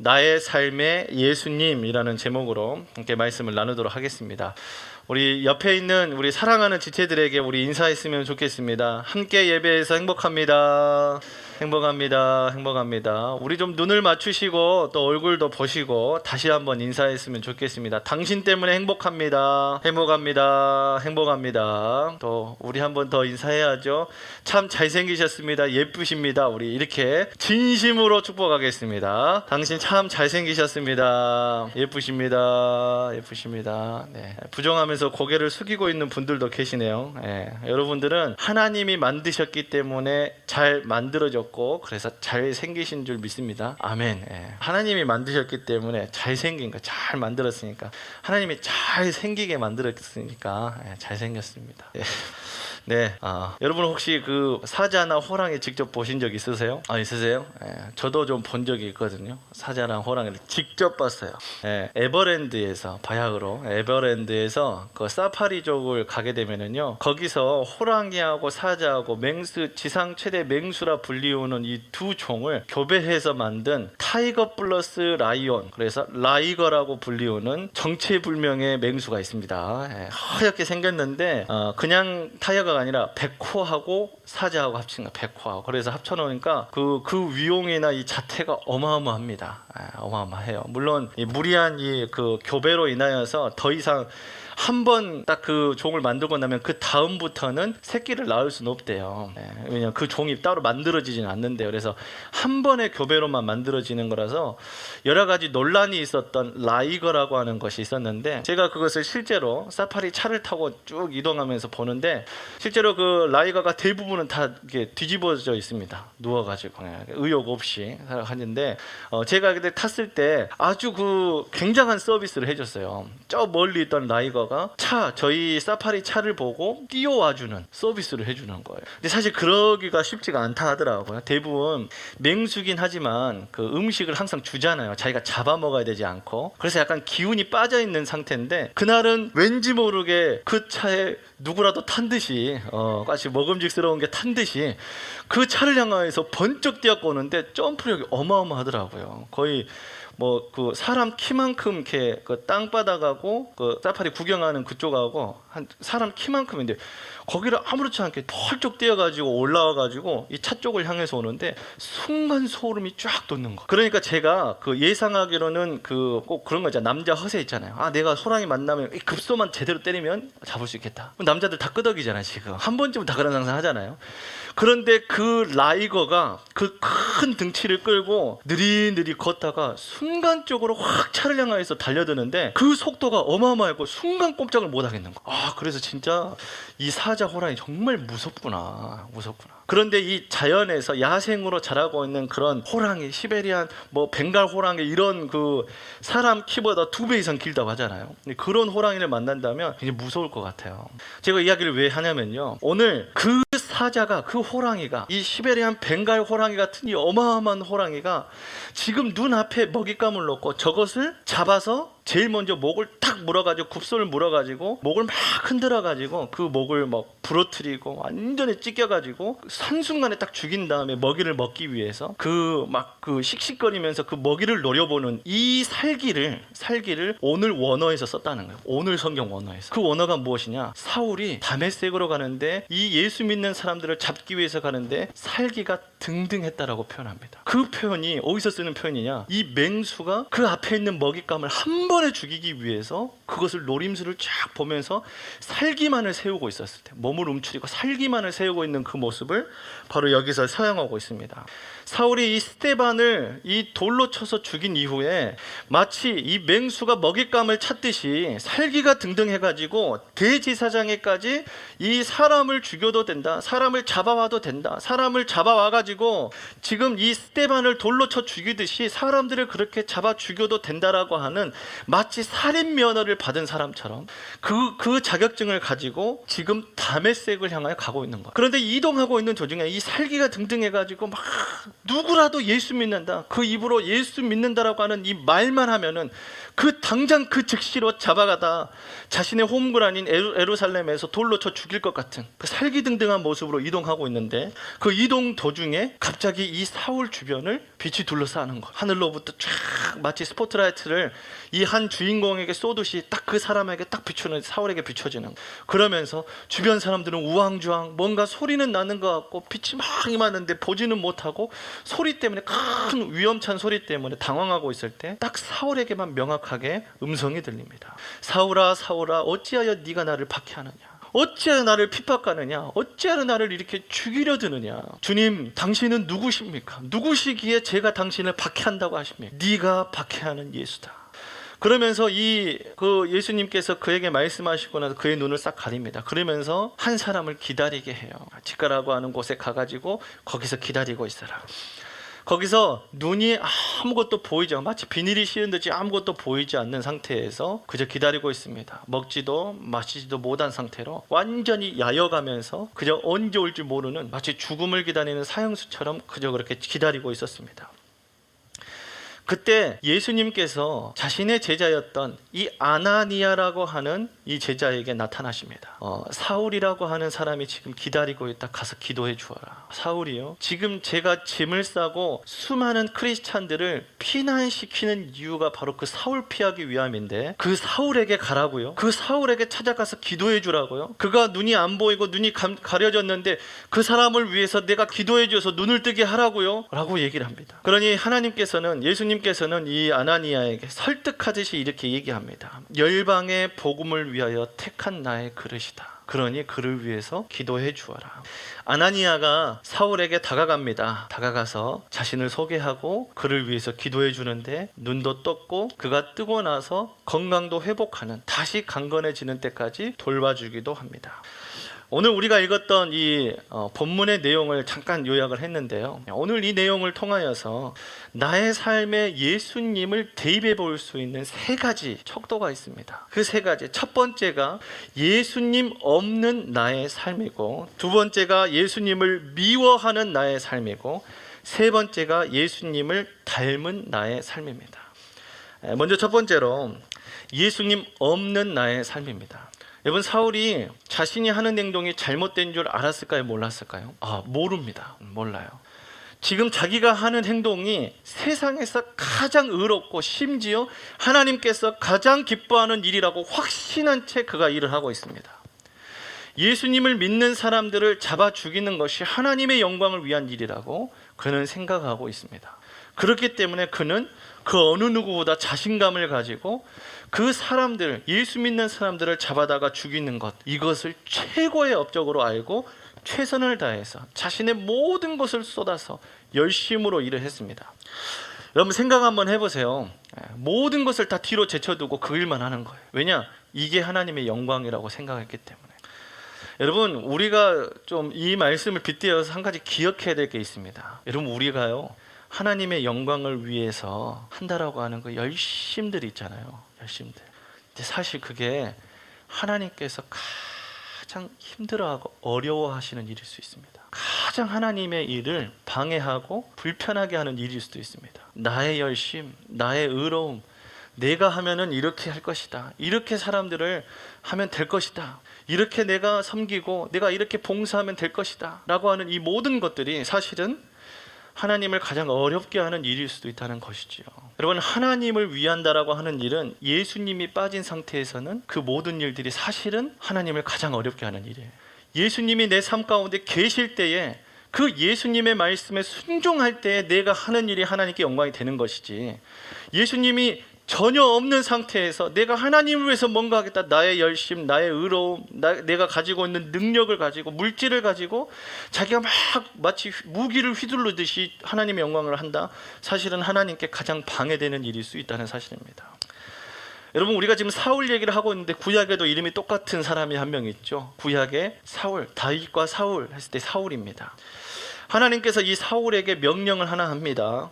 나의 삶의 예수님이라는 제목으로 함께 말씀을 나누도록 하겠습니다. 우리 옆에 있는 우리 사랑하는 지체들에게 우리 인사했으면 좋겠습니다. 함께 예배해서 행복합니다. 행복합니다. 행복합니다. 우리 좀 눈을 맞추시고 또 얼굴도 보시고 다시 한번 인사했으면 좋겠습니다. 당신 때문에 행복합니다. 행복합니다. 행복합니다. 또 우리 한번 더 인사해야죠. 참 잘생기셨습니다. 예쁘십니다. 우리 이렇게 진심으로 축복하겠습니다. 당신 참 잘생기셨습니다. 예쁘십니다. 예쁘십니다. 네. 부정하면서 고개를 숙이고 있는 분들도 계시네요. 네. 여러분들은 하나님이 만드셨기 때문에 잘 만들어졌고 그래서 잘생기신 줄 믿습니다. 아멘. 예. 하나님이 만드셨기 때문에 잘생긴 거 잘 만들었으니까 하나님이 잘생기게 만들었으니까 잘생겼습니다. 예. 네, 여러분 혹시 그 사자나 호랑이 직접 보신 적 있으세요? 있으세요? 예, 저도 좀 본 적이 있거든요. 사자랑 호랑이를 직접 봤어요. 예, 에버랜드에서 바야흐로 에버랜드에서 그 사파리족을 가게 되면은요, 거기서 호랑이하고 사자하고 맹수, 지상 최대 맹수라 불리우는 이 두 종을 교배해서 만든 타이거 플러스 라이온, 그래서 라이거라고 불리우는 정체불명의 맹수가 있습니다. 예, 하얗게 생겼는데 그냥 타이거가 아니라 백호하고 사자하고 합친 거, 백호하고. 그래서 합쳐놓으니까 그 위용이나 이 자태가 어마어마합니다. 어마어마해요. 물론 이 무리한 이 그 교배로 인하여서 더 이상 한 번 딱 그 종을 만들고 나면 그 다음부터는 새끼를 낳을 수는 없대요. 왜냐면 그 종이 따로 만들어지지는 않는데요. 그래서 한 번의 교배로만 만들어지는 거라서 여러 가지 논란이 있었던 라이거라고 하는 것이 있었는데, 제가 그것을 실제로 사파리 차를 타고 쭉 이동하면서 보는데 실제로 그 라이거가 대부분은 다 이렇게 뒤집어져 있습니다. 누워가지고 의욕 없이 하는데 제가 그때 탔을 때 아주 그 굉장한 서비스를 해줬어요. 저 멀리 있던 라이거가 저희 사파리 차를 보고 뛰어와주는 서비스를 해주는 거예요. 근데 사실 그러기가 쉽지가 않다 하더라고요. 대부분 맹수긴 하지만 그 음식을 항상 주잖아요. 자기가 잡아먹어야 되지 않고. 그래서 약간 기운이 빠져있는 상태인데 그날은 왠지 모르게 그 차에 누구라도 탄 듯이 같이 먹음직스러운 게 탄 듯이 그 차를 향해서 번쩍 뛰어오는데 점프력이 어마어마하더라고요. 거의 뭐 그 사람 키만큼 이렇게 그 땅바닥하고 그 사파리 구경하는 그쪽하고 한 사람 키만큼인데 거기를 아무렇지 않게 펄쩍 뛰어가지고 올라와가지고 이 차 쪽을 향해서 오는데 순간 소름이 쫙 돋는 거. 그러니까 제가 그 예상하기로는 그 꼭 그런 거 있잖아요. 남자 허세 있잖아요. 내가 호랑이 만나면 이 급소만 제대로 때리면 잡을 수 있겠다. 남자들 다 끄덕이잖아요. 지금 한 번쯤은 다 그런 상상 하잖아요. 그런데 그 라이거가 그 큰 등치를 끌고 느릿느릿 걷다가 순간적으로 확 차를 향해서 달려드는데 그 속도가 어마어마했고 순간 꼼짝을 못 하겠는 거. 그래서 진짜 이 사자 호랑이 정말 무섭구나. 그런데 이 자연에서 야생으로 자라고 있는 그런 호랑이, 시베리안, 뭐 벵갈 호랑이 이런 그 사람 키보다 2배 이상 길다고 하잖아요. 그런 호랑이를 만난다면 이제 무서울 것 같아요. 제가 이야기를 왜 하냐면요, 오늘 그 사자가, 그 호랑이가, 이 시베리안 벵갈 호랑이 같은 이 어마어마한 호랑이가 지금 눈앞에 먹잇감을 놓고 저것을 잡아서 제일 먼저 목을 탁 물어가지고, 굽소를 물어가지고 목을 막 흔들어가지고 그 목을 막 부러뜨리고 완전히 찢겨가지고 한순간에 딱 죽인 다음에 먹이를 먹기 위해서 그 씩씩거리면서 그 먹이를 노려보는 이 살기를 오늘 원어에서 썼다는 거예요. 오늘 성경 원어에서. 그 원어가 무엇이냐? 사울이 다메섹으로 가는데 이 예수 믿는 사람들을 잡기 위해서 가는데 살기가 등등했다라고 표현합니다. 그 표현이 어디서 쓰는 표현이냐? 이 맹수가 그 앞에 있는 먹잇감을 한 번에 죽이기 위해서 그것을 노림수를 쫙 보면서 살기만을 세우고 있었을 때, 몸을 움츠리고 살기만을 세우고 있는 그 모습을 바로 여기서 서양하고 있습니다. 사울이 이 스데반을 이 돌로 쳐서 죽인 이후에 마치 이 맹수가 먹잇감을 찾듯이 살기가 등등해가지고 대지사장에까지 이 사람을 죽여도 된다, 사람을 잡아와도 된다, 사람을 잡아와가지고 지금 이 스데반을 돌로 쳐 죽이듯이 사람들을 그렇게 잡아 죽여도 된다라고 하는 마치 살인 면허를 받은 사람처럼 그 자격증을 가지고 지금 다메섹을 향하여 가고 있는 거예요. 그런데 이동하고 있는 도중에 이 살기가 등등해가지고 막 누구라도 예수 믿는다, 그 입으로 예수 믿는다라고 하는 이 말만 하면은 당장 그 즉시로 잡아가다 자신의 홈글 아닌 예루살렘에서 돌로 쳐 죽일 것 같은 그 살기등등한 모습으로 이동하고 있는데, 그 이동 도중에 갑자기 이 사울 주변을 빛이 둘러싸는 거. 하늘로부터 쫙 마치 스포트라이트를 이 한 주인공에게 쏘듯이 딱 그 사람에게 딱 비추는, 사울에게 비춰지는 거. 그러면서 주변 사람들은 우왕좌왕 뭔가 소리는 나는 것 같고 빛이 막 임하는데 보지는 못하고 소리 때문에, 큰 위험찬 소리 때문에 당황하고 있을 때 딱 사울에게만 명확하게 음성이 들립니다. 사울아 사울아 어찌하여 네가 나를 박해하느냐, 어찌하여 나를 핍박하느냐, 어찌하여 나를 이렇게 죽이려 드느냐. 주님, 당신은 누구십니까? 누구시기에 제가 당신을 박해한다고 하십니까? 네가 박해하는 예수다. 그러면서 그 예수님께서 그에게 말씀하시고 나서 그의 눈을 싹 가립니다. 그러면서 한 사람을 기다리게 해요. 직가라고 하는 곳에 가가지고 거기서 기다리고 있어라. 거기서 눈이 아무것도 보이지 않고 마치 비닐이 씌운 듯이 아무것도 보이지 않는 상태에서 그저 기다리고 있습니다. 먹지도 마시지도 못한 상태로 완전히 야여가면서 그저 언제 올지 모르는 마치 죽음을 기다리는 사형수처럼 그저 그렇게 기다리고 있었습니다. 그때 예수님께서 자신의 제자였던 이 아나니아라고 하는 이 제자에게 나타나십니다. 사울이라고 하는 사람이 지금 기다리고 있다, 가서 기도해 주어라. 사울이요, 지금 제가 짐을 싸고 수많은 크리스찬들을 피난시키는 이유가 바로 그 사울 피하기 위함인데 그 사울에게 가라고요? 그 사울에게 찾아가서 기도해 주라고요? 그가 눈이 안 보이고 눈이 가려졌는데 그 사람을 위해서 내가 기도해 줘서 눈을 뜨게 하라고요? 라고 얘기를 합니다. 그러니 예수님께서는 이 아나니아에게 설득하듯이 이렇게 얘기합니다. 열방의 복음을 위하여 택한 나의 그릇이다. 그러니 그를 위해서 기도해 주어라. 아나니아가 사울에게 다가갑니다. 다가가서 자신을 소개하고 그를 위해서 기도해 주는데 눈도 떴고 그가 뜨고 나서 건강도 회복하는, 다시 강건해지는 때까지 돌봐주기도 합니다. 오늘 우리가 읽었던 이 본문의 내용을 잠깐 요약을 했는데요. 오늘 이 내용을 통하여서 나의 삶에 예수님을 대입해 볼 수 있는 세 가지 척도가 있습니다. 그 세 가지, 첫 번째가 예수님 없는 나의 삶이고, 두 번째가 예수님을 미워하는 나의 삶이고, 세 번째가 예수님을 닮은 나의 삶입니다. 먼저 첫 번째로 예수님 없는 나의 삶입니다. 여러분, 사울이 자신이 하는 행동이 잘못된 줄 알았을까요? 몰랐을까요? 모릅니다. 몰라요. 지금 자기가 하는 행동이 세상에서 가장 의롭고 심지어 하나님께서 가장 기뻐하는 일이라고 확신한 채 그가 일을 하고 있습니다. 예수님을 믿는 사람들을 잡아 죽이는 것이 하나님의 영광을 위한 일이라고 그는 생각하고 있습니다. 그렇기 때문에 그는 그 어느 누구보다 자신감을 가지고 그 사람들, 예수 믿는 사람들을 잡아다가 죽이는 것, 이것을 최고의 업적으로 알고 최선을 다해서 자신의 모든 것을 쏟아서 열심으로 일을 했습니다. 여러분, 생각 한번 해보세요. 모든 것을 다 뒤로 제쳐두고 그 일만 하는 거예요. 왜냐? 이게 하나님의 영광이라고 생각했기 때문에. 여러분, 우리가 좀 이 말씀을 빗대어서 한 가지 기억해야 될 게 있습니다. 여러분, 우리가요, 하나님의 영광을 위해서 한다라고 하는 그 열심들 있잖아요. 열심들. 근데 사실 그게 하나님께서 가장 힘들어하고 어려워하시는 일일 수 있습니다. 가장 하나님의 일을 방해하고 불편하게 하는 일일 수도 있습니다. 나의 열심, 나의 의로움, 내가 하면은 이렇게 할 것이다, 이렇게 사람들을 하면 될 것이다, 이렇게 내가 섬기고 내가 이렇게 봉사하면 될 것이다 라고 하는 이 모든 것들이 사실은 하나님을 가장 어렵게 하는 일일 수도 있다는 것이지요. 여러분, 하나님을 위한다라고 하는 일은 예수님이 빠진 상태에서는 그 모든 일들이 사실은 하나님을 가장 어렵게 하는 일이에요. 예수님이 내 삶 가운데 계실 때에 그 예수님의 말씀에 순종할 때에 내가 하는 일이 하나님께 영광이 되는 것이지, 예수님이 전혀 없는 상태에서 내가 하나님을 위해서 뭔가 하겠다, 나의 열심, 나의 의로움, 내가 가지고 있는 능력을 가지고 물질을 가지고 자기가 막 마치 무기를 휘두르듯이 하나님의 영광을 한다, 사실은 하나님께 가장 방해되는 일일 수 있다는 사실입니다. 여러분, 우리가 지금 사울 얘기를 하고 있는데 구약에도 이름이 똑같은 사람이 한 명 있죠. 구약에 사울, 다윗과 사울 했을 때 사울입니다. 하나님께서 이 사울에게 명령을 하나 합니다.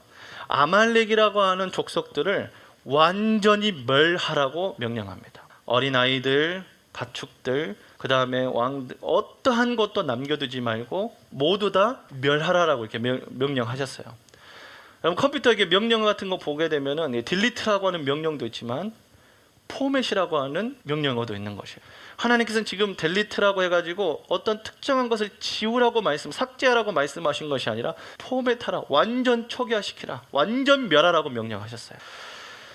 아말렉이라고 하는 족속들을 완전히 멸하라고 명령합니다. 어린아이들, 가축들, 그 다음에 왕들, 어떠한 것도 남겨두지 말고 모두 다 멸하라라고 이렇게 명령하셨어요. 여러분 컴퓨터에 명령 같은 거 보게 되면은 딜리트라고 하는 명령도 있지만 포맷이라고 하는 명령어도 있는 것이에요. 하나님께서는 지금 델리트라고 해가지고 어떤 특정한 것을 지우라고 삭제하라고 말씀하신 것이 아니라 포맷하라, 완전 초기화시키라, 완전 멸하라고 명령하셨어요.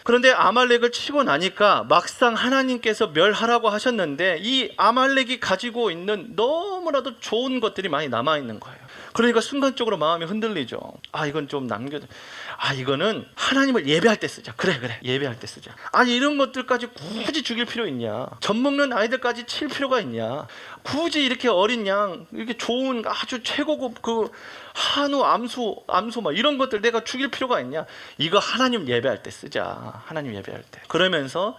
그런데 아말렉을 치고 나니까 막상 하나님께서 멸하라고 하셨는데 이 아말렉이 가지고 있는 너무나도 좋은 것들이 많이 남아있는 거예요. 그러니까 순간적으로 마음이 흔들리죠. 이건 좀 남겨둬. 이거는 하나님을 예배할 때 쓰자. 그래 예배할 때 쓰자. 이런 것들까지 굳이 죽일 필요 있냐? 젖 먹는 아이들까지 칠 필요가 있냐? 굳이 이렇게 어린 양, 이렇게 좋은 아주 최고급 그 한우, 암소 막 이런 것들 내가 죽일 필요가 있냐? 이거 하나님 예배할 때 쓰자. 하나님 예배할 때. 그러면서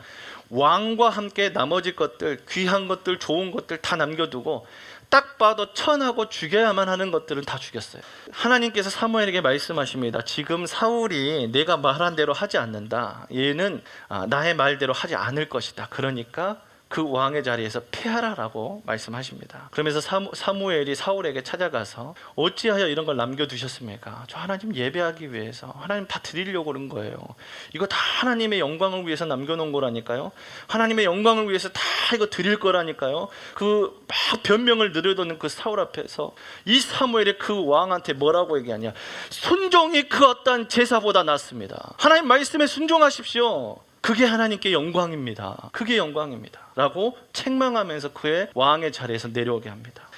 왕과 함께 나머지 것들, 귀한 것들, 좋은 것들 다 남겨두고 딱 봐도 천하고 죽여야만 하는 것들은 다 죽였어요. 하나님께서 사무엘에게 말씀하십니다. 지금 사울이 내가 말한 대로 하지 않는다. 얘는 나의 말대로 하지 않을 것이다. 그러니까 그 왕의 자리에서 패하라라고 말씀하십니다. 그러면서 사무엘이 사울에게 찾아가서 어찌하여 이런 걸 남겨두셨습니까? 저 하나님 예배하기 위해서, 하나님 다 드리려고 그런 거예요. 이거 다 하나님의 영광을 위해서 남겨놓은 거라니까요. 하나님의 영광을 위해서 다 이거 드릴 거라니까요. 그 막 변명을 늘어놓는 그 사울 앞에서 이 사무엘이 그 왕한테 뭐라고 얘기하냐? 순종이 그 어떤 제사보다 낫습니다. 하나님 말씀에 순종하십시오. 그게 하나님께 영광입니다. 그게 영광입니다. 라고 책망하면서 그의 왕의 자리에서 내려오게 합니다.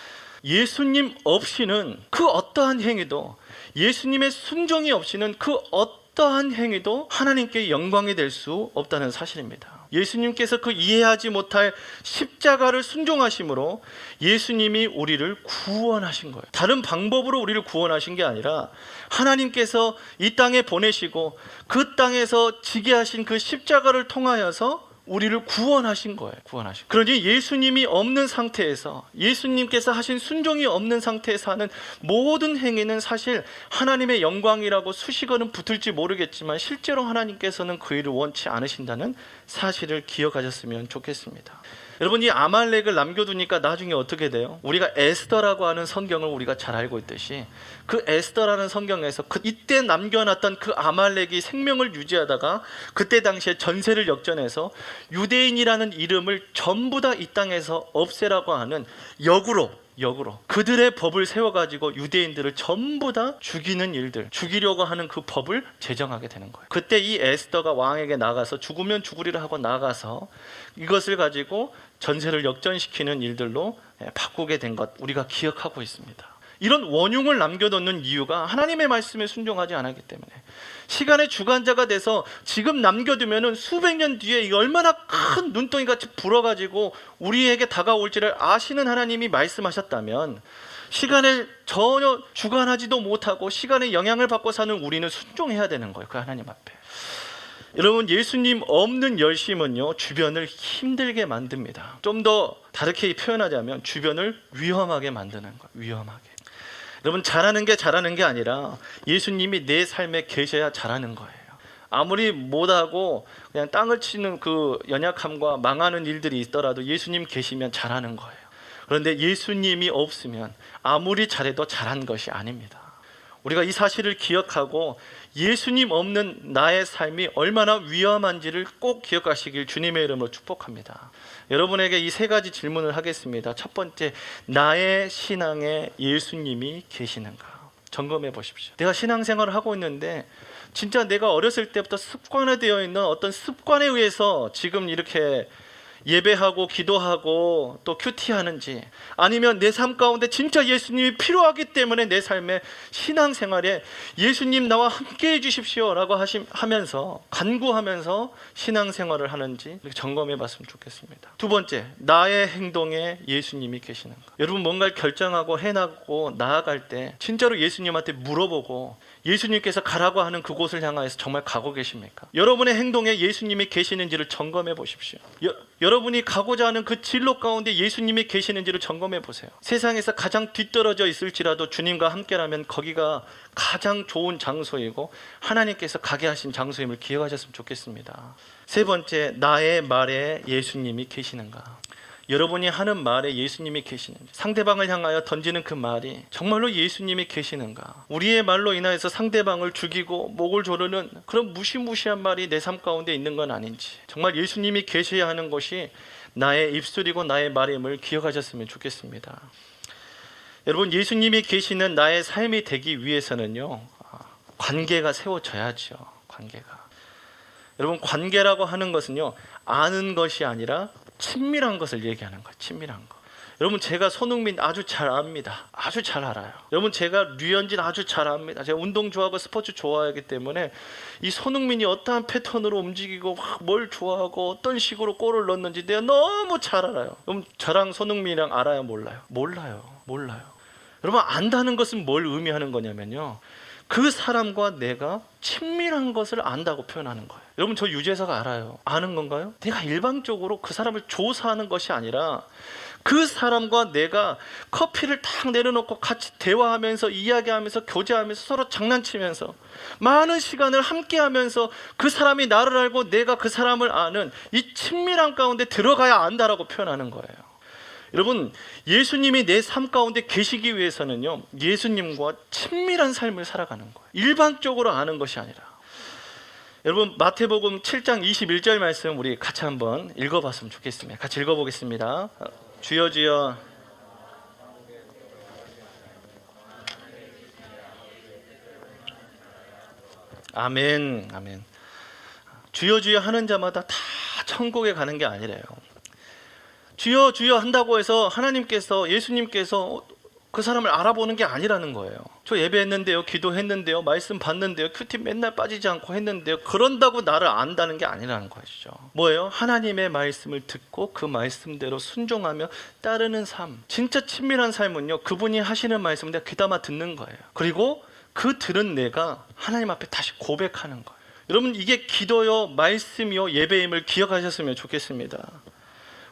예수님 없이는 그 어떠한 행위도, 예수님의 순종이 없이는 그 어떠한 행위도 하나님께 영광이 될 수 없다는 사실입니다. 예수님께서 그 이해하지 못할 십자가를 순종하심으로 예수님이 우리를 구원하신 거예요. 다른 방법으로 우리를 구원하신 게 아니라 하나님께서 이 땅에 보내시고 그 땅에서 지게 하신 그 십자가를 통하여서 우리를 구원하신 거예요. 그러니 예수님이 없는 상태에서, 예수님께서 하신 순종이 없는 상태에서 하는 모든 행위는 사실 하나님의 영광이라고 수식어는 붙을지 모르겠지만 실제로 하나님께서는 그 일을 원치 않으신다는 사실을 기억하셨으면 좋겠습니다. 여러분, 이 아말렉을 남겨두니까 나중에 어떻게 돼요? 우리가 에스더라고 하는 성경을 우리가 잘 알고 있듯이 그 에스더라는 성경에서 이때 남겨놨던 그 아말렉이 생명을 유지하다가 그때 당시에 전세를 역전해서 유대인이라는 이름을 전부 다 이 땅에서 없애라고 하는 역으로 그들의 법을 세워가지고 유대인들을 전부 다 죽이는 일들, 죽이려고 하는 그 법을 제정하게 되는 거예요. 그때 이 에스더가 왕에게 나가서 죽으면 죽으리라 하고 나가서 이것을 가지고 전세를 역전시키는 일들로 바꾸게 된 것 우리가 기억하고 있습니다. 이런 원흉을 남겨놓는 이유가 하나님의 말씀에 순종하지 않았기 때문에, 시간의 주관자가 돼서 지금 남겨두면은 수백 년 뒤에 이 얼마나 큰 눈덩이같이 불어가지고 우리에게 다가올지를 아시는 하나님이 말씀하셨다면 시간을 전혀 주관하지도 못하고 시간의 영향을 받고 사는 우리는 순종해야 되는 거예요. 그 하나님 앞에. 여러분, 예수님 없는 열심은요, 주변을 힘들게 만듭니다. 좀 더 다르게 표현하자면 주변을 위험하게 만드는 거예요. 위험하게. 여러분, 잘하는 게 아니라 예수님이 내 삶에 계셔야 잘하는 거예요. 아무리 못하고 그냥 땅을 치는 그 연약함과 망하는 일들이 있더라도 예수님 계시면 잘하는 거예요. 그런데 예수님이 없으면 아무리 잘해도 잘한 것이 아닙니다. 우리가 이 사실을 기억하고 예수님 없는 나의 삶이 얼마나 위험한지를 꼭 기억하시길 주님의 이름으로 축복합니다. 여러분에게 이 세 가지 질문을 하겠습니다. 첫 번째, 나의 신앙에 예수님이 계시는가? 점검해 보십시오. 내가 신앙생활을 하고 있는데 진짜 내가 어렸을 때부터 습관화되어 있는 어떤 습관에 의해서 지금 이렇게 예배하고 기도하고 또 큐티하는지, 아니면 내 삶 가운데 진짜 예수님이 필요하기 때문에 내 삶의 신앙생활에 예수님 나와 함께 해주십시오 라고 하면서 간구하면서 신앙생활을 하는지 이렇게 점검해 봤으면 좋겠습니다. 두 번째, 나의 행동에 예수님이 계시는가? 여러분, 뭔가를 결정하고 해나가고 나아갈 때 진짜로 예수님한테 물어보고 예수님께서 가라고 하는 그곳을 향하여서 정말 가고 계십니까? 여러분의 행동에 예수님이 계시는지를 점검해 보십시오. 여러분이 가고자 하는 그 진로 가운데 예수님이 계시는지를 점검해 보세요. 세상에서 가장 뒤떨어져 있을지라도 주님과 함께라면 거기가 가장 좋은 장소이고 하나님께서 가게 하신 장소임을 기억하셨으면 좋겠습니다. 세 번째, 나의 말에 예수님이 계시는가? 여러분이 하는 말에 예수님이 계시는지, 상대방을 향하여 던지는 그 말이 정말로 예수님이 계시는가? 우리의 말로 인하여서 상대방을 죽이고 목을 조르는 그런 무시무시한 말이 내 삶 가운데 있는 건 아닌지, 정말 예수님이 계셔야 하는 것이 나의 입술이고 나의 말임을 기억하셨으면 좋겠습니다. 여러분, 예수님이 계시는 나의 삶이 되기 위해서는요, 관계가 세워져야죠. 관계가. 여러분, 관계라고 하는 것은요, 아는 것이 아니라 친밀한 것을 얘기하는 거예요. 친밀한 거. 여러분, 제가 손흥민 아주 잘 압니다. 아주 잘 알아요. 여러분, 제가 류현진 아주 잘 압니다. 제가 운동 좋아하고 스포츠 좋아하기 때문에 이 손흥민이 어떠한 패턴으로 움직이고 뭘 좋아하고 어떤 식으로 골을 넣는지 내가 너무 잘 알아요. 그럼 저랑 손흥민이랑 알아요? 몰라요? 몰라요. 여러분, 안다는 것은 뭘 의미하는 거냐면요, 그 사람과 내가 친밀한 것을 안다고 표현하는 거예요. 여러분, 저 유재석가 알아요. 아는 건가요? 내가 일방적으로 그 사람을 조사하는 것이 아니라 그 사람과 내가 커피를 딱 내려놓고 같이 대화하면서 이야기하면서 교제하면서 서로 장난치면서 많은 시간을 함께하면서 그 사람이 나를 알고 내가 그 사람을 아는 이 친밀한 가운데 들어가야 안다라고 표현하는 거예요. 여러분, 예수님이 내 삶 가운데 계시기 위해서는요, 예수님과 친밀한 삶을 살아가는 거예요. 일방적으로 아는 것이 아니라. 여러분, 마태복음 7장 21절 말씀 우리 같이 한번 읽어봤으면 좋겠습니다. 같이 읽어보겠습니다. 주여 주여. 아멘. 아멘. 주여 주여 하는 자마다 다 천국에 가는 게 아니래요. 주여 주여 한다고 해서 하나님께서, 예수님께서 그 사람을 알아보는 게 아니라는 거예요. 저 예배했는데요, 기도했는데요, 말씀 받는데요, 큐티 맨날 빠지지 않고 했는데요, 그런다고 나를 안다는 게 아니라는 것이죠. 뭐예요? 하나님의 말씀을 듣고 그 말씀대로 순종하며 따르는 삶. 진짜 친밀한 삶은요, 그분이 하시는 말씀을 내가 귀담아 듣는 거예요. 그리고 그 들은 내가 하나님 앞에 다시 고백하는 거예요. 여러분, 이게 기도요, 말씀이요, 예배임을 기억하셨으면 좋겠습니다.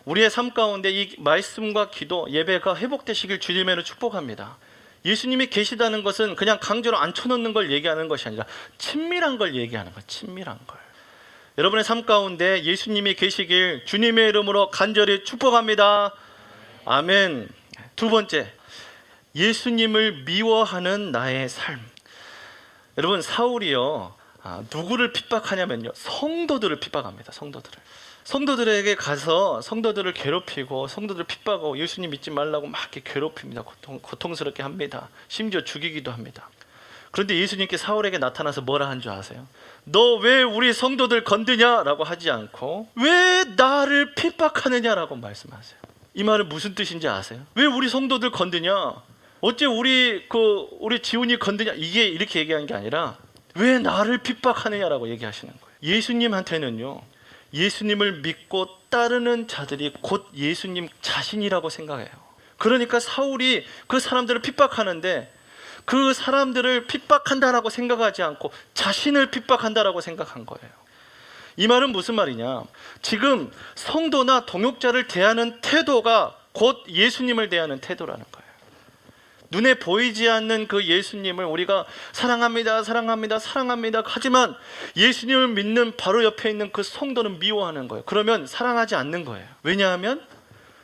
우리의 삶 가운데 이 말씀과 기도, 예배가 회복되시길 주님으로 축복합니다. 예수님이 계시다는 것은 그냥 강제로 앉혀놓는 걸 얘기하는 것이 아니라 친밀한 걸 얘기하는 거예요. 친밀한 걸. 여러분의 삶 가운데 예수님이 계시길 주님의 이름으로 간절히 축복합니다. 아멘. 두 번째, 예수님을 미워하는 나의 삶. 여러분, 사울이요, 누구를 핍박하냐면요, 성도들을 핍박합니다. 성도들에게 가서 성도들을 괴롭히고 성도들을 핍박하고 예수님 믿지 말라고 막 이렇게 괴롭힙니다. 고통스럽게 합니다. 심지어 죽이기도 합니다. 그런데 예수님께 사울에게 나타나서 뭐라 한 줄 아세요? 너 왜 우리 성도들 건드냐라고 하지 않고 왜 나를 핍박하느냐라고 말씀하세요. 이 말은 무슨 뜻인지 아세요? 왜 우리 성도들 건드냐? 어째 우리 지훈이 건드냐? 이게 이렇게 얘기한 게 아니라 왜 나를 핍박하느냐라고 얘기하시는 거예요. 예수님한테는요, 예수님을 믿고 따르는 자들이 곧 예수님 자신이라고 생각해요. 그러니까 사울이 그 사람들을 핍박하는데 그 사람들을 핍박한다라고 생각하지 않고 자신을 핍박한다라고 생각한 거예요. 이 말은 무슨 말이냐? 지금 성도나 동역자를 대하는 태도가 곧 예수님을 대하는 태도라는 거예요. 눈에 보이지 않는 그 예수님을 우리가 사랑합니다, 사랑합니다, 사랑합니다 하지만 예수님을 믿는 바로 옆에 있는 그 성도는 미워하는 거예요. 그러면 사랑하지 않는 거예요. 왜냐하면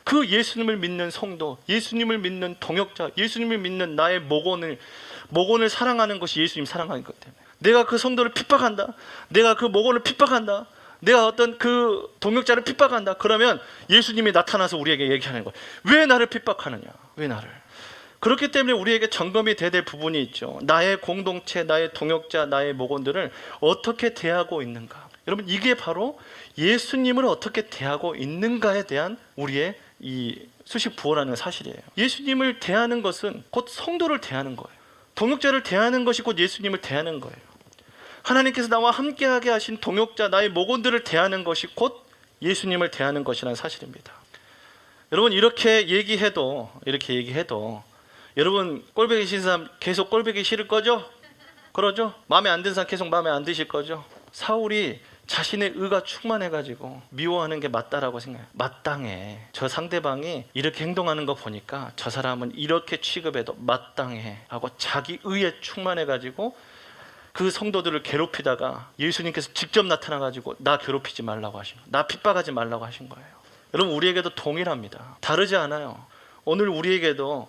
그 예수님을 믿는 성도, 예수님을 믿는 동역자, 예수님을 믿는 나의 목원을 사랑하는 것이 예수님 사랑하는 것 때문에. 내가 그 성도를 핍박한다, 내가 그 목원을 핍박한다, 내가 어떤 그 동역자를 핍박한다, 그러면 예수님이 나타나서 우리에게 얘기하는 거예요. 왜 나를 핍박하느냐? 왜 나를? 그렇기 때문에 우리에게 점검이 돼야 될 부분이 있죠. 나의 공동체, 나의 동역자, 나의 목원들을 어떻게 대하고 있는가. 여러분, 이게 바로 예수님을 어떻게 대하고 있는가에 대한 우리의 이 수식 부호라는 사실이에요. 예수님을 대하는 것은 곧 성도를 대하는 거예요. 동역자를 대하는 것이 곧 예수님을 대하는 거예요. 하나님께서 나와 함께하게 하신 동역자, 나의 목원들을 대하는 것이 곧 예수님을 대하는 것이라는 사실입니다. 여러분, 이렇게 얘기해도 여러분 꼴보기 싫은 사람 계속 꼴보기 싫을 거죠? 그러죠? 마음에 안 드는 사람 계속 마음에 안 드실 거죠? 사울이 자신의 의가 충만해가지고 미워하는 게 맞다라고 생각해요. 마땅해. 저 상대방이 이렇게 행동하는 거 보니까 저 사람은 이렇게 취급해도 마땅해 하고 자기 의에 충만해가지고 그 성도들을 괴롭히다가 예수님께서 직접 나타나가지고 나 괴롭히지 말라고 하신 거예요. 나 핍박하지 말라고 하신 거예요. 여러분, 우리에게도 동일합니다. 다르지 않아요. 오늘 우리에게도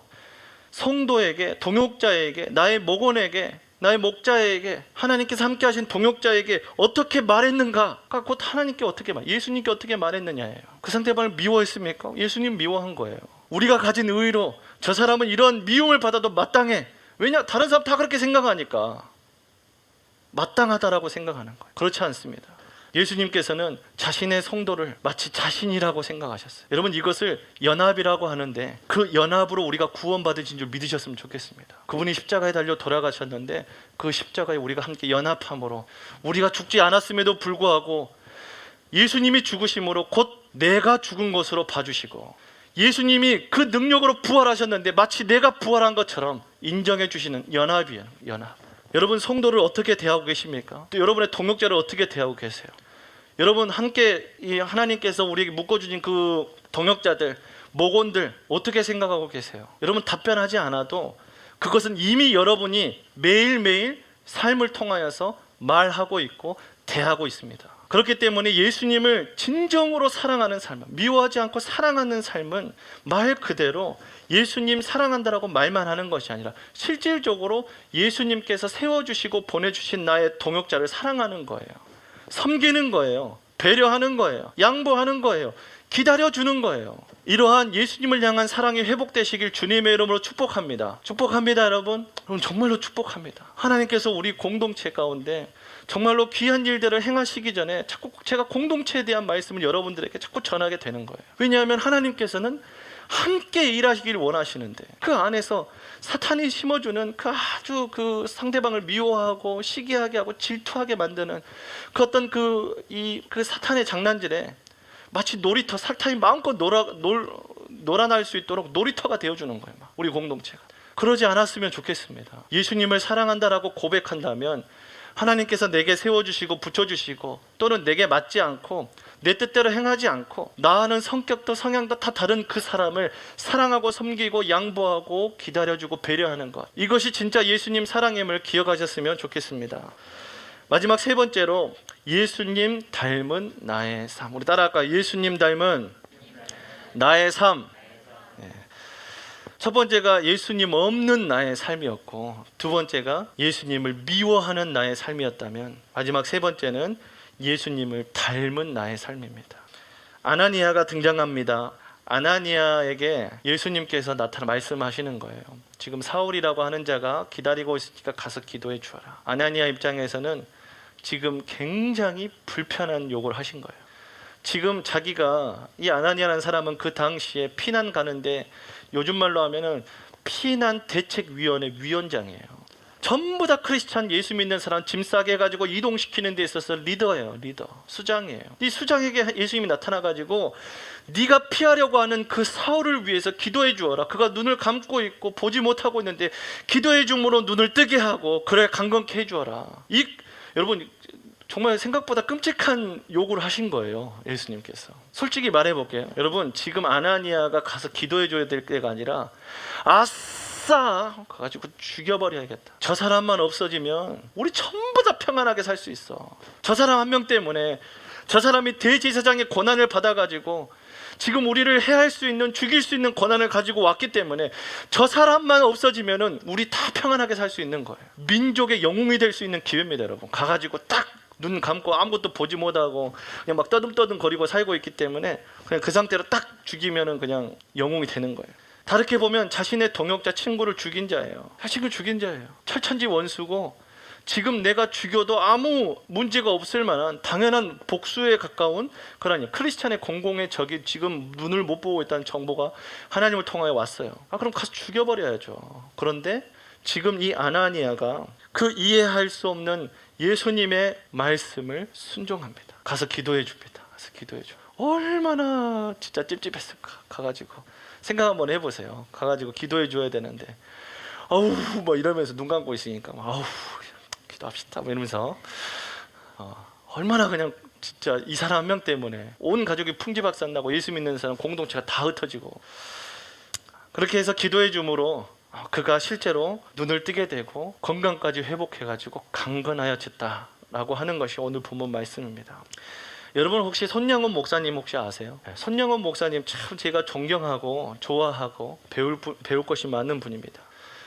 성도에게, 동역자에게, 나의 목원에게, 나의 목자에게, 하나님께서 함께 하신 동역자에게 어떻게 말했는가가 곧 하나님께 어떻게 예수님께 어떻게 말했느냐예요. 그 상대방을 미워했습니까? 예수님 미워한 거예요. 우리가 가진 의로 저 사람은 이런 미움을 받아도 마땅해. 왜냐? 다른 사람 다 그렇게 생각하니까 마땅하다라고 생각하는 거예요. 그렇지 않습니다. 예수님께서는 자신의 성도를 마치 자신이라고 생각하셨어요. 여러분, 이것을 연합이라고 하는데 그 연합으로 우리가 구원받으신 줄 믿으셨으면 좋겠습니다. 그분이 십자가에 달려 돌아가셨는데 그 십자가에 우리가 함께 연합함으로 우리가 죽지 않았음에도 불구하고 예수님이 죽으심으로 곧 내가 죽은 것으로 봐주시고 예수님이 그 능력으로 부활하셨는데 마치 내가 부활한 것처럼 인정해 주시는 연합이에요. 연합. 여러분, 성도를 어떻게 대하고 계십니까? 또 여러분의 동역자를 어떻게 대하고 계세요? 여러분, 함께 이 하나님께서 우리에게 묶어주신 그 동역자들, 목원들 어떻게 생각하고 계세요? 여러분, 답변하지 않아도 그것은 이미 여러분이 매일매일 삶을 통하여서 말하고 있고 대하고 있습니다. 그렇기 때문에 예수님을 진정으로 사랑하는 삶, 미워하지 않고 사랑하는 삶은 말 그대로 예수님 사랑한다라고 말만 하는 것이 아니라 실질적으로 예수님께서 세워주시고 보내주신 나의 동역자를 사랑하는 거예요. 섬기는 거예요. 배려하는 거예요. 양보하는 거예요. 기다려주는 거예요. 이러한 예수님을 향한 사랑이 회복되시길 주님의 이름으로 축복합니다. 축복합니다, 여러분. 여러분, 정말로 축복합니다. 하나님께서 우리 공동체 가운데 정말로 귀한 일들을 행하시기 전에 자꾸 제가 공동체에 대한 말씀을 여러분들에게 자꾸 전하게 되는 거예요. 왜냐하면 하나님께서는 함께 일하시길 원하시는데 그 안에서 사탄이 심어주는 그 아주 그 상대방을 미워하고 시기하게 하고 질투하게 만드는 그 어떤 그 사탄의 장난질에 마치 놀이터, 사탄이 마음껏 놀아날 수 있도록 놀이터가 되어주는 거예요. 우리 공동체가. 그러지 않았으면 좋겠습니다. 예수님을 사랑한다라고 고백한다면 하나님께서 내게 세워주시고 붙여주시고 또는 내게 맞지 않고 내 뜻대로 행하지 않고 나와는 성격도 성향도 다 다른 그 사람을 사랑하고 섬기고 양보하고 기다려주고 배려하는 것, 이것이 진짜 예수님 사랑임을 기억하셨으면 좋겠습니다. 마지막 세 번째로 예수님 닮은 나의 삶. 우리 따라할까요? 예수님 닮은 나의 삶. 첫 번째가 예수님 없는 나의 삶이었고 두 번째가 예수님을 미워하는 나의 삶이었다면 마지막 세 번째는 예수님을 닮은 나의 삶입니다. 아나니아가 등장합니다. 아나니아에게 예수님께서 나타나 말씀하시는 거예요. 지금 사울이라고 하는 자가 기다리고 있으니까 가서 기도해 주어라. 아나니아 입장에서는 지금 굉장히 불편한 요구를 하신 거예요. 지금 자기가, 이 아나니아라는 사람은 그 당시에 피난 가는데 요즘 말로 하면은 피난 대책위원회 위원장이에요. 전부 다 크리스찬 예수 믿는 사람 짐 싸게 해가지고 이동시키는 데 있어서 리더예요. 리더, 수장이에요. 이 수장에게 예수님이 나타나가지고 네가 피하려고 하는 그 사울을 위해서 기도해 주어라. 그가 눈을 감고 있고 보지 못하고 있는데 기도해 줌으로 눈을 뜨게 하고 그래 강건케 해 주어라. 여러분, 정말 생각보다 끔찍한 요구를 하신 거예요. 예수님께서. 솔직히 말해볼게요. 여러분, 지금 아나니아가 가서 기도해줘야 될 때가 아니라 아싸 가가지고 죽여버려야겠다. 저 사람만 없어지면 우리 전부 다 평안하게 살 수 있어. 저 사람 한 명 때문에 저 사람이 대제사장의 권한을 받아가지고 지금 우리를 해할 수 있는, 죽일 수 있는 권한을 가지고 왔기 때문에 저 사람만 없어지면은 우리 다 평안하게 살 수 있는 거예요. 민족의 영웅이 될 수 있는 기회입니다, 여러분. 가가지고 딱 눈 감고 아무것도 보지 못하고 그냥 막 떠듬떠듬 거리고 살고 있기 때문에 그냥 그 상태로 딱 죽이면은 그냥 영웅이 되는 거예요. 다르게 보면 자신의 동역자 친구를 죽인 자예요. 자식을 죽인 자예요. 철천지 원수고 지금 내가 죽여도 아무 문제가 없을 만한 당연한 복수에 가까운 그런 크리스찬의 공공의 적이 지금 눈을 못 보고 있다는 정보가 하나님을 통하여 왔어요. 그럼 가서 죽여버려야죠. 그런데 지금 이 아나니아가 그 이해할 수 없는 예수님의 말씀을 순종합니다. 가서 기도해 줍니다. 가서 기도해 줘. 얼마나 진짜 찝찝했을까. 가가지고 생각 한번 해보세요. 가가지고 기도해 줘야 되는데 아우 뭐 이러면서 눈 감고 있으니까 아우 기도합시다 뭐 이러면서 얼마나 그냥 진짜 이 사람 한 명 때문에 온 가족이 풍지박산나고 예수 믿는 사람 공동체가 다 흩어지고, 그렇게 해서 기도해 줌으로 그가 실제로 눈을 뜨게 되고 건강까지 회복해가지고 강건하여졌다라고 하는 것이 오늘 본문 말씀입니다. 여러분 혹시 손양원 목사님 혹시 아세요? 손양원 목사님 참 제가 존경하고 좋아하고 배울 것이 많은 분입니다.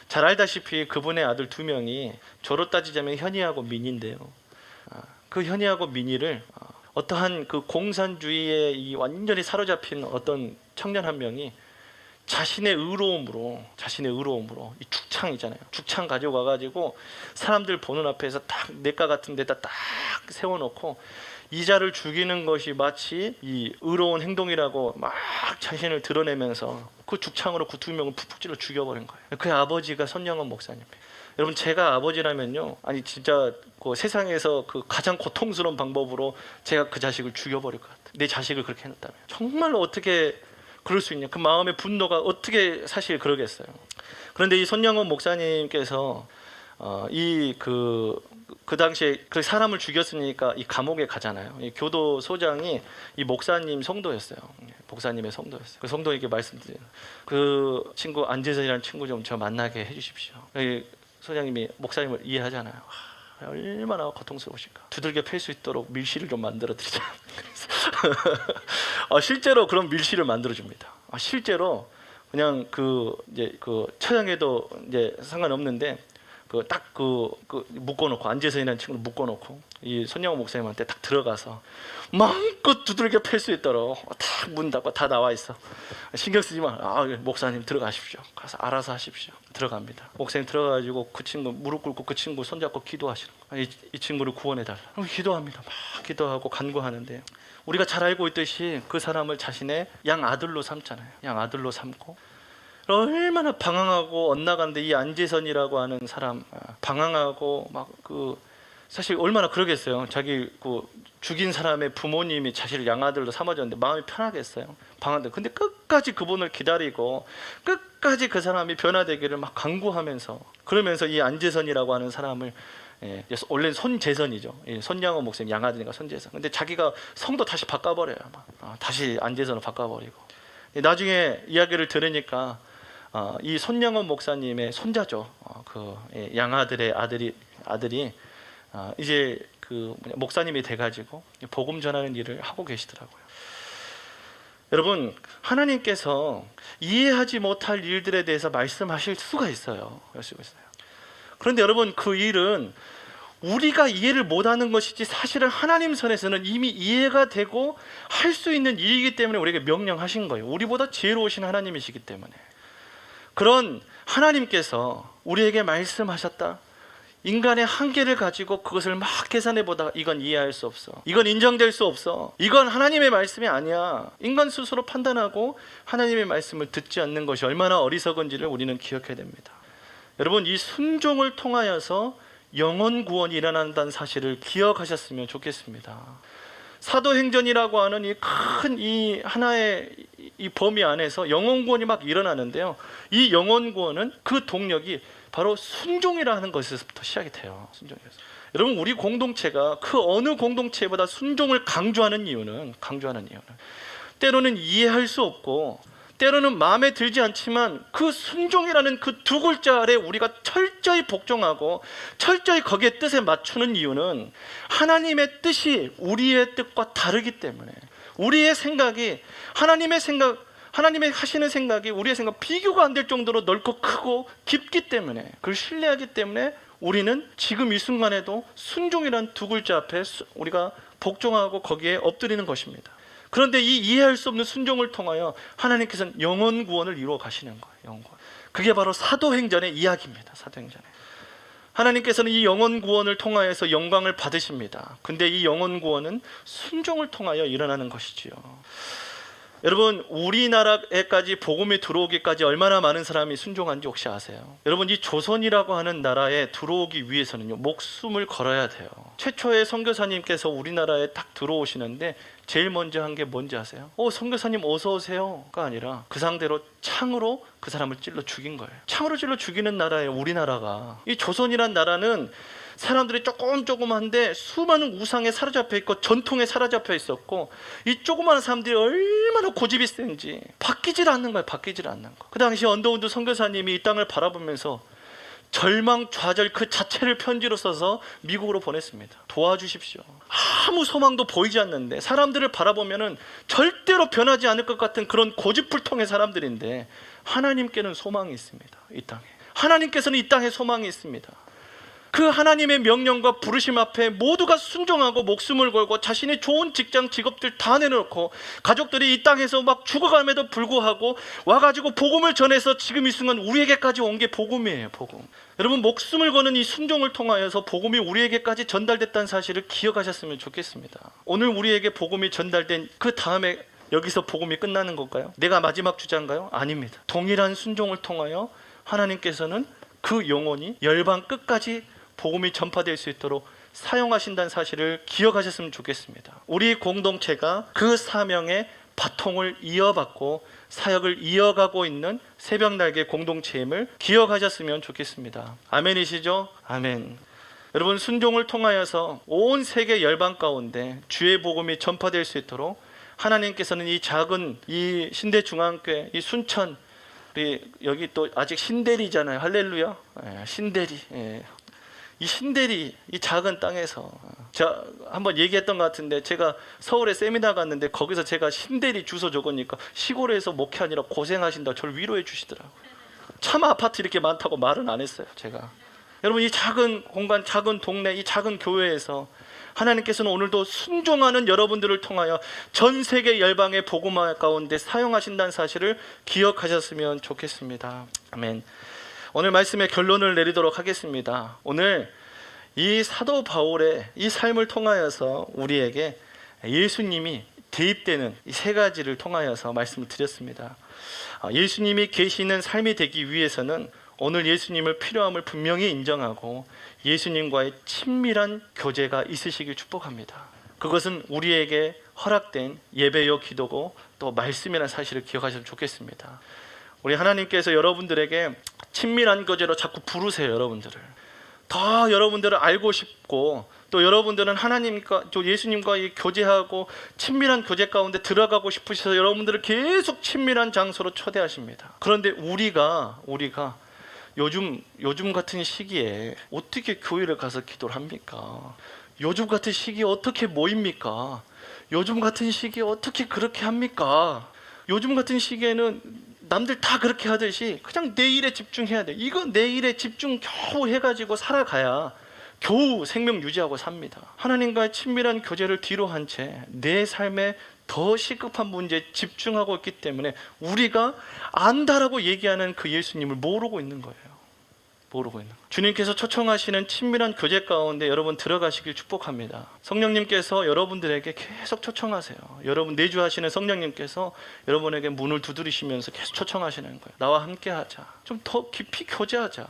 잘 알다시피 그분의 아들 2명이 저로 따지자면 현이하고 민인데요. 그 현이하고 민이를 어떠한 그 공산주의에 완전히 사로잡힌 어떤 청년 한 명이 자신의 의로움으로 이 죽창이잖아요. 죽창 가지고 와가지고 사람들 보는 앞에서 딱 냇가 같은 데다 딱 세워놓고 이자를 죽이는 것이 마치 이 의로운 행동이라고 막 자신을 드러내면서 그 죽창으로 그 2명을 푹푹 찔러 죽여버린 거예요. 그의 아버지가 손양원 목사님이에요. 여러분 제가 아버지라면요, 아니 진짜 그 세상에서 그 가장 고통스러운 방법으로 제가 그 자식을 죽여버릴 것 같아요. 내 자식을 그렇게 해놨다면 정말로 어떻게 그럴 수 있냐, 그 마음의 분노가 어떻게 사실 그러겠어요. 그런데 이 손양원 목사님께서 그 당시에 그 사람을 죽였으니까 이 감옥에 가잖아요. 이 교도소장이 이 목사님 성도였어요. 목사님의 성도였어요. 그 성도에게 말씀드려요. 그 친구 안재선이라는 친구 좀 저 만나게 해주십시오. 소장님이 목사님을 이해하잖아요. 얼마나 고통스러우실까. 두들겨 팰 수 있도록 밀실을 좀 만들어 드리자. 실제로 그런 밀실을 만들어 줍니다. 실제로 그냥 이제 처형해도 이제 상관없는데 딱 묶어놓고 안재선이라는 친구를 묶어놓고 이 손양원 목사님한테 딱 들어가서 마음껏 두들겨 팰 수 있도록 딱 문 닫고 다 나와 있어. 신경 쓰지 마. 목사님 들어가십시오. 가서 알아서 하십시오. 들어갑니다. 목사님 들어가가지고 그 친구 무릎 꿇고 그 친구 손잡고 기도하시는 거예요. 이 친구를 구원해달라. 기도합니다. 막 기도하고 간구하는데 우리가 잘 알고 있듯이 그 사람을 자신의 양 아들로 삼잖아요. 양 아들로 삼고 얼마나 방황하고 엇나간데 이 안재선이라고 하는 사람 방황하고 막 사실 얼마나 그러겠어요. 자기 죽인 사람의 부모님이 자신을 양아들로 삼아줬는데 마음이 편하겠어요. 방황돼. 근데 끝까지 그분을 기다리고 끝까지 그 사람이 변화되기를 막 간구하면서 그러면서 이 안재선이라고 하는 사람을 원래는 손재선이죠. 손양원 목사님 양아들이니까 손재선. 근데 자기가 성도 다시 바꿔버려요. 다시 안재선을 바꿔버리고. 나중에 이야기를 들으니까 이 손양원 목사님의 손자죠. 양아들의 아들이 이제 목사님이 돼가지고 복음 전하는 일을 하고 계시더라고요. 여러분 하나님께서 이해하지 못할 일들에 대해서 말씀하실 수가 있어요. 그런데 여러분 그 일은 우리가 이해를 못하는 것이지 사실은 하나님 선에서는 이미 이해가 되고 할 수 있는 일이기 때문에 우리에게 명령하신 거예요. 우리보다 지혜로우신 하나님이시기 때문에. 그런 하나님께서 우리에게 말씀하셨다. 인간의 한계를 가지고 그것을 막 계산해 보다가 이건 이해할 수 없어. 이건 인정될 수 없어. 이건 하나님의 말씀이 아니야. 인간 스스로 판단하고 하나님의 말씀을 듣지 않는 것이 얼마나 어리석은지를 우리는 기억해야 됩니다. 여러분 이 순종을 통하여서 영혼 구원이 일어난다는 사실을 기억하셨으면 좋겠습니다. 사도행전이라고 하는 이 큰 이 하나의 이 범위 안에서 영혼 구원이 막 일어나는데요. 이 영혼 구원은 그 동력이 바로 순종이라는 것에서부터 시작이 돼요. 순종에서. 여러분 우리 공동체가 그 어느 공동체보다 순종을 강조하는 이유는 때로는 이해할 수 없고 때로는 마음에 들지 않지만 그 순종이라는 그 2글자 아래 우리가 철저히 복종하고 철저히 거기에 뜻에 맞추는 이유는 하나님의 뜻이 우리의 뜻과 다르기 때문에 우리의 생각이 하나님의 하시는 생각이 우리의 생각 비교가 안 될 정도로 넓고 크고 깊기 때문에 그걸 신뢰하기 때문에 우리는 지금 이 순간에도 순종이라는 2글자 앞에 우리가 복종하고 거기에 엎드리는 것입니다. 그런데 이 이해할 수 없는 순종을 통하여 하나님께서는 영혼 구원을 이루어 가시는 거예요. 영혼 구원. 그게 바로 사도행전의 이야기입니다. 사도행전에 하나님께서는 이 영혼 구원을 통하여서 영광을 받으십니다. 근데 이 영혼 구원은 순종을 통하여 일어나는 것이지요. 여러분 우리나라에까지 복음이 들어오기까지 얼마나 많은 사람이 순종한지 혹시 아세요? 여러분 이 조선이라고 하는 나라에 들어오기 위해서는요 목숨을 걸어야 돼요. 최초의 선교사님께서 우리나라에 딱 들어오시는데 제일 먼저 한 게 뭔지 아세요? 선교사님 어서 오세요가 아니라 그 상대로 창으로 그 사람을 찔러 죽인 거예요. 창으로 찔러 죽이는 나라예요. 우리나라가. 이 조선이란 나라는 사람들이 조금한데 수많은 우상에 사로잡혀 있고 전통에 사로잡혀 있었고, 이 조그마한 사람들이 얼마나 고집이 센지 바뀌질 않는 거예요. 바뀌질 않는 거. 그 당시 언더우드 선교사님이 이 땅을 바라보면서 절망 좌절 그 자체를 편지로 써서 미국으로 보냈습니다. 도와주십시오. 아무 소망도 보이지 않는데, 사람들을 바라보면은 절대로 변하지 않을 것 같은 그런 고집불통의 사람들인데, 하나님께는 소망이 있습니다. 이 땅에 하나님께서는 이 땅에 소망이 있습니다. 그 하나님의 명령과 부르심 앞에 모두가 순종하고 목숨을 걸고 자신이 좋은 직장 직업들 다 내놓고 가족들이 이 땅에서 막 죽어감에도 불구하고 와가지고 복음을 전해서 지금 이 순간 우리에게까지 온 게 복음이에요. 복음. 여러분, 목숨을 거는 이 순종을 통하여서 복음이 우리에게까지 전달됐다는 사실을 기억하셨으면 좋겠습니다. 오늘 우리에게 복음이 전달된 그 다음에 여기서 복음이 끝나는 걸까요? 내가 마지막 주자인가요? 아닙니다. 동일한 순종을 통하여 하나님께서는 그 영혼이 열방 끝까지 복음이 전파될 수 있도록 사용하신다는 사실을 기억하셨으면 좋겠습니다. 우리 공동체가 그 사명의 바통을 이어받고 사역을 이어가고 있는 새벽날개 공동체임을 기억하셨으면 좋겠습니다. 아멘이시죠? 아멘. 여러분, 순종을 통하여서 온 세계 열방 가운데 주의 복음이 전파될 수 있도록 하나님께서는 이 작은 이 신대중앙교회, 이 순천, 우리 여기 또 아직 신대리잖아요. 할렐루야. 신대리. 이 신대리, 이 작은 땅에서 제가 한번 얘기했던 것 같은데, 제가 서울에 세미나 갔는데 거기서 제가 신대리 주소 적으니까 시골에서 목회하느라 고생하신다고 저를 위로해 주시더라고요. 참 아파트 이렇게 많다고 말은 안 했어요. 제가. 여러분, 이 작은 공간, 작은 동네, 이 작은 교회에서 하나님께서는 오늘도 순종하는 여러분들을 통하여 전 세계 열방의 복음화 가운데 사용하신다는 사실을 기억하셨으면 좋겠습니다. 아멘. 오늘 말씀의 결론을 내리도록 하겠습니다. 오늘 이 사도 바울의 이 삶을 통하여서 우리에게 예수님이 대입되는 이 세 가지를 통하여서 말씀을 드렸습니다. 예수님이 계시는 삶이 되기 위해서는 오늘 예수님을 필요함을 분명히 인정하고 예수님과의 친밀한 교제가 있으시길 축복합니다. 그것은 우리에게 허락된 예배요 기도고 또 말씀이라는 사실을 기억하시면 좋겠습니다. 우리 하나님께서 여러분들에게 친밀한 교제로 자꾸 부르세요. 여러분들을 더 여러분들을 알고 싶고, 또 여러분들은 하나님과 또 예수님과 교제하고 친밀한 교제 가운데 들어가고 싶으셔서 여러분들을 계속 친밀한 장소로 초대하십니다. 그런데 우리가 요즘 같은 시기에 어떻게 교회를 가서 기도를 합니까? 요즘 같은 시기에 어떻게 모입니까? 요즘 같은 시기에 어떻게 그렇게 합니까? 요즘 같은 시기에는 남들 다 그렇게 하듯이 그냥 내 일에 집중해야 돼. 이거 내 일에 집중 겨우 해가지고 살아가야 겨우 생명 유지하고 삽니다. 하나님과의 친밀한 교제를 뒤로 한 채 내 삶에 더 시급한 문제에 집중하고 있기 때문에 우리가 안다라고 얘기하는 그 예수님을 모르고 있는 거예요. 모르고 있는 거예요. 주님께서 초청하시는 친밀한 교제 가운데 여러분 들어가시길 축복합니다. 성령님께서 여러분들에게 계속 초청하세요. 여러분 내주하시는 성령님께서 여러분에게 문을 두드리시면서 계속 초청하시는 거예요. 나와 함께 하자. 좀 더 깊이 교제하자.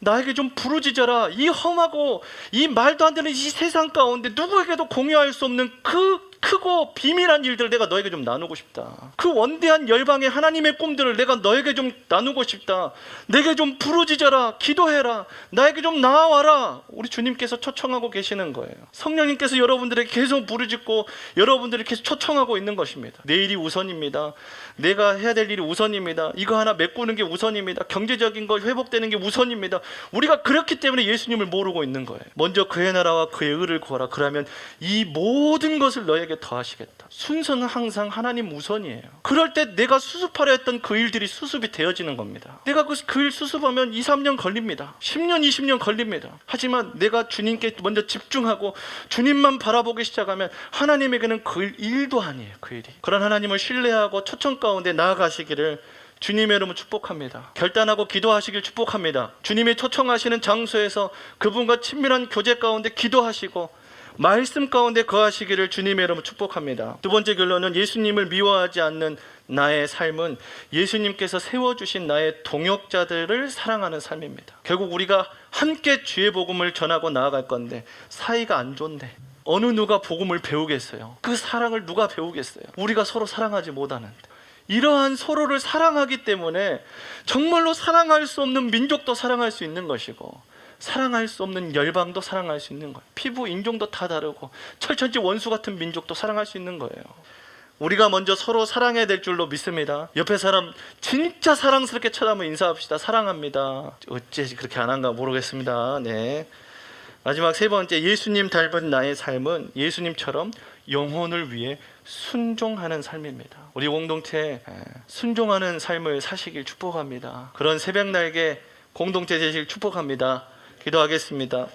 나에게 좀 부르짖어라. 이 험하고 이 말도 안 되는 이 세상 가운데 누구에게도 공유할 수 없는 그 크고 비밀한 일들을 내가 너에게 좀 나누고 싶다. 그 원대한 열방의 하나님의 꿈들을 내가 너에게 좀 나누고 싶다. 내게 좀 부르짖어라. 기도해라. 나에게 좀 나와라. 우리 주님께서 초청하고 계시는 거예요. 성령님께서 여러분들에게 계속 부르짖고 여러분들을 계속 초청하고 있는 것입니다. 내일이 우선입니다. 내가 해야 될 일이 우선입니다. 이거 하나 메꾸는 게 우선입니다. 경제적인 거 회복되는 게 우선입니다. 우리가 그렇기 때문에 예수님을 모르고 있는 거예요. 먼저 그의 나라와 그의 의를 구하라. 그러면 이 모든 것을 너에게 더하시겠다. 순서는 항상 하나님 우선이에요. 그럴 때 내가 수습하려 했던 그 일들이 수습이 되어지는 겁니다. 내가 그 일 수습하면 2, 3년 걸립니다. 10년, 20년 걸립니다. 하지만 내가 주님께 먼저 집중하고 주님만 바라보기 시작하면 하나님에게는 그 일도 아니에요. 그 일이. 그런 하나님을 신뢰하고 초청 가운데 나아가시기를 주님의 이름으로 축복합니다. 결단하고 기도하시길 축복합니다. 주님이 초청하시는 장소에서 그분과 친밀한 교제 가운데 기도하시고 말씀 가운데 거하시기를 주님의 이름으로 축복합니다. 두 번째 결론은 예수님을 미워하지 않는 나의 삶은 예수님께서 세워주신 나의 동역자들을 사랑하는 삶입니다. 결국 우리가 함께 주의 복음을 전하고 나아갈 건데 사이가 안 좋은데 어느 누가 복음을 배우겠어요? 그 사랑을 누가 배우겠어요? 우리가 서로 사랑하지 못하는데. 이러한 서로를 사랑하기 때문에 정말로 사랑할 수 없는 민족도 사랑할 수 있는 것이고 사랑할 수 없는 열방도 사랑할 수 있는 거예요. 피부 인종도 다 다르고 철천지 원수 같은 민족도 사랑할 수 있는 거예요. 우리가 먼저 서로 사랑해야 될 줄로 믿습니다. 옆에 사람 진짜 사랑스럽게 쳐다보면 인사합시다. 사랑합니다. 어째 그렇게 안 한가 모르겠습니다. 네. 마지막 세 번째, 예수님 닮은 나의 삶은 예수님처럼 영혼을 위해 순종하는 삶입니다. 우리 공동체 순종하는 삶을 사시길 축복합니다. 그런 새벽날개 공동체 되시길 축복합니다. 기도하겠습니다.